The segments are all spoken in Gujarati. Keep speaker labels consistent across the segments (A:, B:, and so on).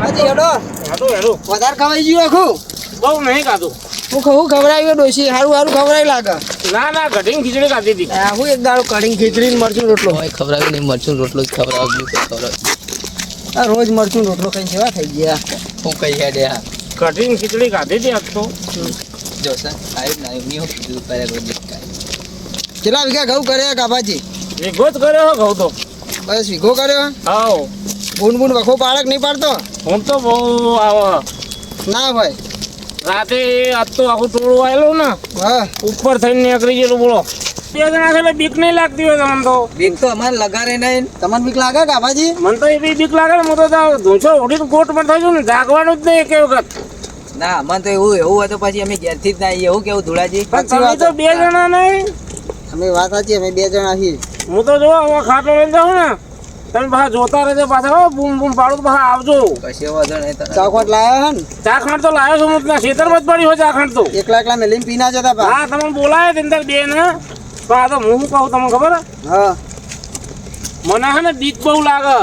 A: હાજી હેડો
B: હેડો
A: વધારે ખવાઈ ગયું આખું
B: બહુ નહીં ખાધું
A: હું ખવડાવ્યો ડોશી હારું ખવડાવી લાગે
B: ના ઘટીને ખીચડી ખાધી હતી
A: હું એક દાડો કઢીને ખીચડી મરચું રોટલો
C: હોય ખવડાવી નહીં મરચું રોટલો જ ખવડાવ્યું
A: આ રોજ મરચું રોટલો કઈ જેવા થઈ ગયા
C: હું કઈ હેડે હા
B: ઘટીને ખીચડી ખાધી હતી આજ તો
C: જો સર સાહેબ ના એમની હું કીધું કરે રોજ
A: કેટલા વીઘા ઘઉં કર્યા કાભાજી
B: વીઘો જ કર્યો ઘઉં તો
A: બસ વીઘો કર્યો
B: હાવ
A: બૂન વખો પાડક નહીં પાડતો
B: હું તો બહુ આવે
A: ના ભાઈ
B: રાતે આજ તો આખું ટોળું આવેલું ને
A: હા
B: ઉપર થઈને નીકળી ગયેલું બોલો બે જણા છે બીક નહીં લાગતી હોય તમને તો
A: બીક તો અમારે લગાડે નહીં તમને બીક લાગે કાભાજી
B: મને તો એવી બીક લાગે ને હું તો ધૂંચો ઉડીને કોર્ટમાં થઈ ગયું ને જાગવાનું જ નહીં એક વખત
C: ના મને તો એવું હોય તો પછી અમે ઘેરથી જ ના આવીએ એવું કેવું ધુળાજી
B: પણ તમે તો બે જણા નહીં
A: અમે વાત સાચી અમે બે જણા છીએ
B: હું તો જો હવે ખાટો લઈને જાઉં ને તમે પાછા જોતા રહેજો પાછા બૂમ બૂમ પાડું તો પાછા આવજો
C: કશો વાંધો નહીં
A: ચોખવટ લાવ્યા હે ને
B: ચા ખાંડ તો લાવ્યો છું હું ખેતરમાં જ પડી હોય ચા ખાંડ તો
A: એકલા મેલીને પી ના જતા પા
B: હા તમે બોલાય અંદર બે ને પણ આ તો હું શું કહું તમને ખબર
A: હા
B: મને હે ને બીક બહુ લાગે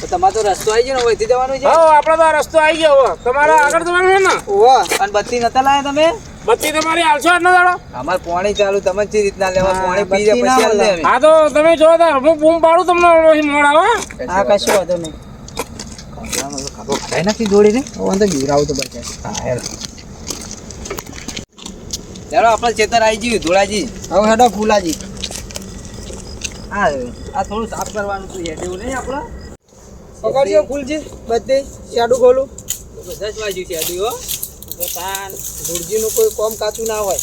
C: તમારો તો રસ્તો આવી ગયો ને વહીથી જવાનું છે
B: હા આપણે તો આ રસ્તો આવી ગયો હવે તમારે આગળ જવાનું છે ને
A: ઓહો
C: અને બત્તી નતા લાયા તમે
B: બત્તી તમારી હાલશો જ ના દાડો
C: અમાર પાણી ચાલુ તમે જે રીતના લેવા પાણી પી જાય
A: બત્તી ના
C: પછી હાલ લે અમે.
B: હા તો તમે જો તાર હું બૂમ પાડું તમને પછી મોડ આવે
A: હા કશું વાંધો નહીં
C: ખાધો ખાઈ નાખી દોડી ને
A: હું તો ગીરાવું તો બચે
C: ચાલો આપણે ચેતર આવી ગયું ધોળાજી
A: હવે હેડો ફૂલાજી
C: આ થોડું સાફ કરવાનું હતું હેડ એવું નહીં આપણે
A: પકડજો ફૂલજી બધે શાડું ખોલું
C: 10 વાગ્યું છે આદુ હો
A: તાન ધૂળજીનું કોઈ કોમ કાચું ના હોય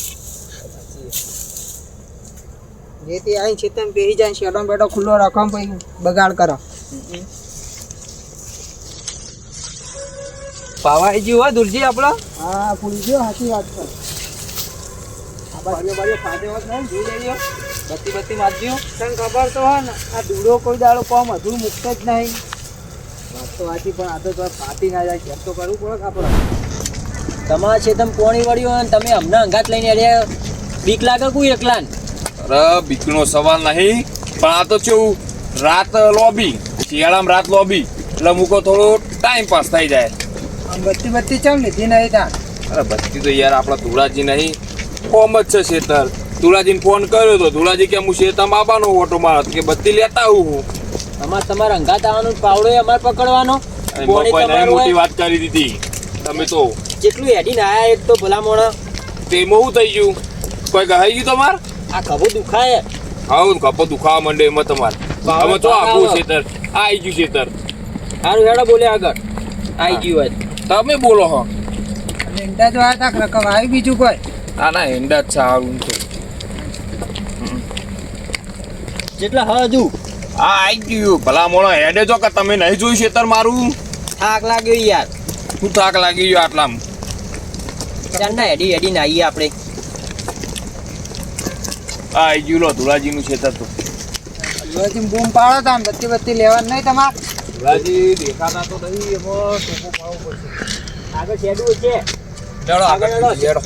A: જેથી અહીં છેતમ બેહી જાય શેડો બેડો ખુલ્લો રાખો પછી બગાડ કરો
C: પાવા આવી ગયું હો દુરજી આપણો
A: હા ફૂલજી સાચી વાત છે
C: આ બાજુ ફાટે વાત નહીં જોઈ લેજો બત્તી બત્તી મારજો
A: તને ખબર તો હોય ને આ ધૂળો કોઈ દાડો કોમ અધૂરું મુક્ત જ નહીં
C: વાત તો વાંચી પણ આ તો ફાટી ના જાય કેમ તો કરવું પડે આપણે તમારા છે તમે પોણી વળ્યું અને તમે અમને અંગાત લઈને અડ્યા બીક લાગે કોઈ એકલાન
D: અરે બીકનો સવાલ નહીં પણ આ તો કેવું રાત લોબી શિયાળામાં રાત લોબી એટલે મૂકો થોડો ટાઈમ પાસ થઈ જાય
A: આમ બત્તી બત્તી ચમ લીધી નહીં તાન
D: અરે બત્તી તો યાર આપણા ધુળાજી નહીં કોમ જ છે શેતર ધુળાજીને ફોન કર્યો તો ધુળાજી કે હું શેતામાં આવવાનો ઓટો મારો કે બત્તી લેતા આવું હું
C: તમારે અંગાત આવવાનું પાવડો અમારે પકડવાનો
D: અને
C: પોણી
D: બપોરે
C: તમારું
D: મોટી
C: હોય.
D: વાત કરી દીધી તમે તો
C: જેટલું હેડીને આયા એક તો ભલા મોણા
D: તેમાં શું થઈ ગયું કોઈ ગહાઈ ગયું તમારે
C: આ ખભો દુખાય
D: આવું કપો દુખાવા માંડે એમાં તમારે હવે તો આખું શેતર આવી ગયું શેતર
C: સારું હેડો બોલે આગળ આવી ગયું હોય
D: તમે બોલો હો
A: અને ઈંડા તો આ તાક રકમ આવી બીજું કોઈ
D: ના એંડા જ સારું તો
C: જેટલા હજુ
D: આ આવી ગયું ભલા મોણો હેડે જો કે તમે નહીં જોયું શેતર મારું
C: થાક લાગ્યો યાર
D: શું થાક લાગી ગયો આટલામાં
C: ચાલના હેડી ને આવીએ આપણે
D: આ આવી ગયું લો ધુળાજીનું શેતર તો
A: જોથી બૂમ પાડો તાન બત્તી બત્તી લેવાનું નહીં તમારે
D: ધુળાજી દેખાતા તો નહીં એમાં ટોપો પાડવો પડશે
C: આગળ શેડું છે
D: ચાલો આગળ હેડો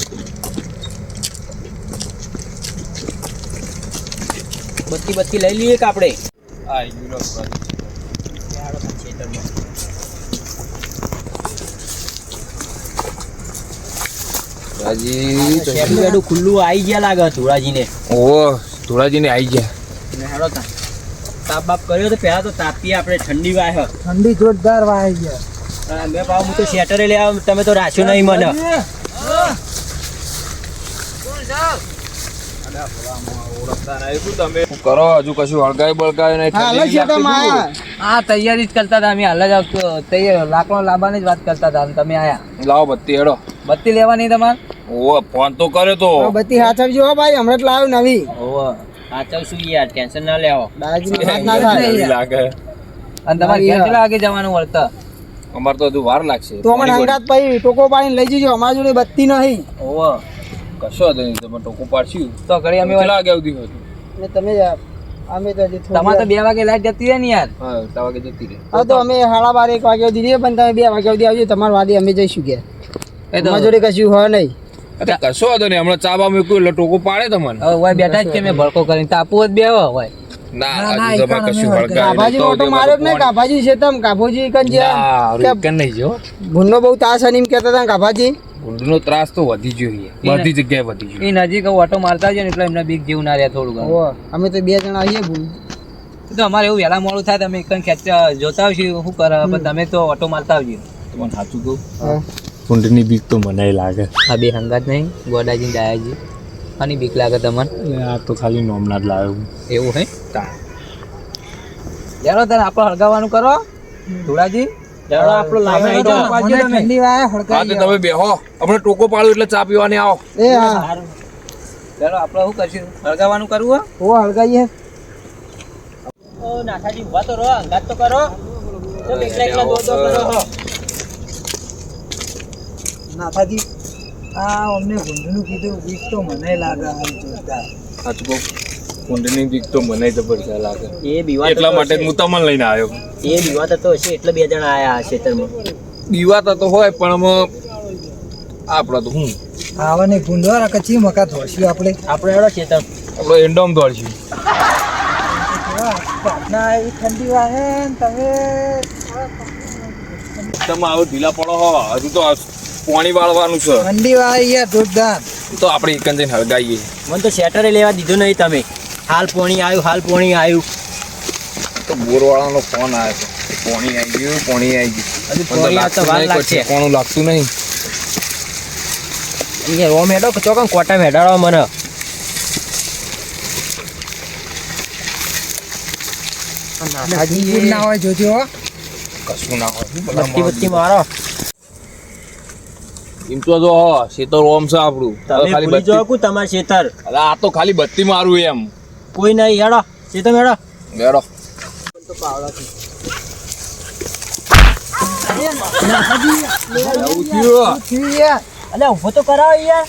C: બત્તી લઈ લઈએ કે આપણે
D: આ આવી ગયું લો ધુળાજી ધુળાજી
C: શેડું ખુલ્લું આવી ગયા લાગે ધોળાજીને
D: ઓહો ધુળાજીને આવી ગયા
C: હેડો તાપ બાપ કર્યો તો પહેલા તો તાપીએ આપણે ઠંડી વાય
A: ઠંડી જોરદાર વાઈ ગયા
C: મેં પાવ હું તો શેટરે લે આવ તમે તો રાખ્યો નહીં મને
D: તમે શું કરો હજુ કશું હળગાઈ બળગાઈ નહીં
A: હા
D: ઠંડી
A: લઈ
D: લાગતી
A: શેટો
D: શું?
C: હા તૈયારી જ કરતા હતા અમે હાલ જ આવતો તૈયાર લાકડો લાવવાની જ વાત કરતા હતા અને તમે આયા
D: લાવો બત્તી હેડો
C: બત્તી લેવાની તમારે
D: ઓહો ફોન તો કર્યો તો
A: બત્તી હાથવજો હો ભાઈ હમણાં જ લાવ્યું નવી
C: ઓહો સાચવશું યાર ટેન્શન ના લેવો
A: દાદાજી હાથ ના થાય
D: ઠંડી લાગે
C: અને તમારે ઘેર કેટલા વાગે જવાનું વળતા
D: અમારે તો હજુ વાર લાગશે
A: તો મને અંગાત પછી ટોકો પાડીને લઈ જજો અમારા જોડે બત્તી નહીં
C: ઓહો
D: કશો હતો નહીં તમે ટોકું પાડશું
C: તો ઘડી અમે
D: કેટલા વાગે આવતી હતું
A: અને તમે અમે તો હજી થોડી
C: તમારે તો 2 વાગે લાઈટ જતી રહે ને યાર
D: હા 7 વાગે જતી રહી
A: હા તો અમે 12:30 1 વાગે સુધી પણ તમે 2 વાગ્યા સુધી આવજો તમારા વાદે અમે જઈશું કે
C: એ તો
A: અમારા જોડે કશું હોય નહીં
D: અરે કશો હતો નહીં હમણાં ચા બા મૂક્યું એટલે ટોકું પાડે તમને
C: હવે હોય બેઠા જ કે મેં ભડકો કરીને તાપુ જ બેહો હોય
D: ના
A: ના, ના,
D: હજુ તમે
A: ઈકણ
D: કશું
A: અમે
D: હળગાવી
A: ગાભાજી
D: નહીં.
A: ઓટો
D: તો
A: માર્યો કે નહીં?
D: પાણી-
A: ગાભાજી છે તમ ગાભોજી કન જે
D: ના,
A: કે
D: રોકન નહીં જો.
A: ભૂંડનો બહુ તાસ અને એમ કહેતા હતા ને ગાભાજી.
D: ઊંડનો ત્રાસ તો વધી ગયો છે. બધી જગ્યાએ વધી ગયો.
C: એ નજીક ઓટો મારતા હોય ને એટલે એમને બીક જેવું ના રહે થોડું ઘણું.
A: ઓહો, અમે તો 2 જણા આવીએ ભૂંડ.
C: તો અમારે એવું વહેલા મોડું થાય તમે એકન ખેંચતા જોતા આવશો શું કરે પણ તમે તો ઓટો મારતા આવજો. તમને સાચું કહું
A: હા.
D: ઊંડની બીક તો મને લાગે.
C: આ બે હંગાત નહીં ગોડાજી ને દાયાજી આની બીક લાગે તમને?
D: આ તો ખાલી નોમના જ લાવ્યો.
C: એવું હે ચાલો તારે આપણે હળગાવાનું કરો ધોળાજી. ચાલો આપણો લાઈન આવી જાઓ.
A: મને ઠંડી વાય
D: હા
A: હળગાવી
D: તો તમે બેહો. હમણાં ટોકો પાડો એટલે ચા પીવાની આવો.
A: એ હા
C: સારું. ચાલો આપણે શું કરશું હળગાવાનું કરવું
A: ઓ હળગાઈએ.
C: ઓ નાથાજી ઊભા તો રહો હંગાત તો કરો તો એકલા એકલા દો દો કરો હો.
A: નાથાજી આ અમને ભૂંડનું કીધું બીક તો મને લાગે હાલ જોરદાર.
D: સાચું કહું ઊંડની બીક તો મને જબરજસ્ત લાગે.
C: એ બીવા
D: એટલા માટે જ હું તમને લઈને આવ્યો.
C: એ બીવા તો હશે એટલે 2 જણા આયા આ ખેતરમાં.
D: દીવાતા તો હોય પણ આમાં આપડે તો હું
A: આવાની ભૂંડવાળા કચી મકા ધોશું આપણે.
C: આપણે એડો ખેતર
D: આપણો એન્ડોમ દોડશું.
A: ના એ ઠંડી વાહે ને તમે
D: તમે આવો ઢીલા પડો હો. હજુ તો પાણી વાળવાનું છે.
A: ઠંડી વાહે યાર જોરદાર.
D: તો આપણે એક જઈને હળગાઈએ.
C: મને તો શેટરે લેવા દીધું નહીં તમે. હાલ પોણી આવ્યું
D: તો બોરવાળાનો ફોન આવ્યો હતો. પાણી આવી ગયું પાણી આવી ગયું.
C: હજુ પોણી આવતા વાર લાગશે.
D: કોનું લાગતું નહીં.
C: અહીંયા રોમ હેડો ચોકન કોટા મેડાડો મને.
A: ભૂંડ ના હોય જોજો હો.
D: કશું ના હોય.
C: બત્તી બત્તી મારો.
D: એમ તો જો હો શેતર ઓમ છે આપણું. હવે
C: તમે
D: ખાલી
C: ભૂલી
D: બત્તી.
C: જાઓ કુ તમાર ખેતર.
D: અરે આ તો ખાલી બત્તી મારું એમ.
C: કોઈ નહીં હેડો ખેતર હેડો.
D: બેડો. આવું થયું.
A: થયું યાર.
C: અલે ઊભો તો કરાવો યાર.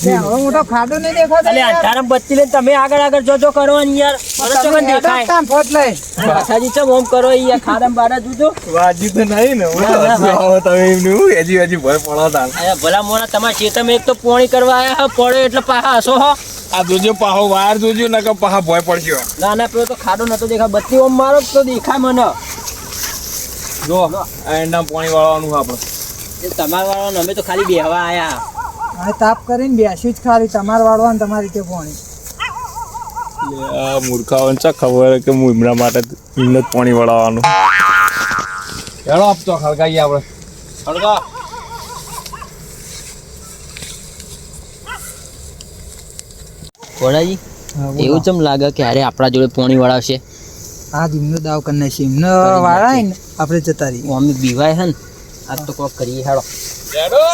A: તે આવડો મોટો ખાડો નહીં દેખાતો
C: અલે
A: યાર.
C: અંધારામ બત્તી લઈને તમે આગળ જોજો કરવાની યાર. મને તો
A: તમે
C: કઈ દેખાય.
A: કામ ફોટ લઈ.
C: પાછાજી ચમ ઓમ કરો યાર ખાડામાં બાડા જોજો.
D: વાજી તો નહીં ને. હું
C: ના, ના,
D: તો આવો તમે એમનું હજી ભય પડો તા.
C: અરે ભલા મોણા તમારા ખેતરમાં એક તો પોણી કરવા આયા હો પડે એટલે પાછા હસો હો.
D: આ જોજો પાહો વાર જોજો ને કે પાહા ભય પડજો.
C: ના ના પેલો તો ખાડો નતો દેખા બત્તી ઓમ મારો તો દેખાય મને.
D: જો આ એના પાણી વાળવાનું આપણે.
C: એ તમારા વાળાને અમે તો ખાલી બેહવા આયા.
A: હવે તાપ કરીને બેસ્યું જ ખાલી તમારે વાળવાનું તમારી રીતે પોણી.
D: આ મૂર્ખાઓને ચા ખબર કે હું એમના માટે એમને જ પાણી વળાવવાનું. હેલો આપતો હળગાઈએ આપણે. હળગા.
C: ઘોડાજી એવું ચમ લાગે કે અરે આપણા જોડે પોણી વળાવશે.
A: આ જીમનો દાવ કરી નાખી એમને વાળાય ને આપણે જતા રહીએ.
C: અમે બીવાય હે ને આજ તો કોક કરીએ હેડો.
D: હેડો.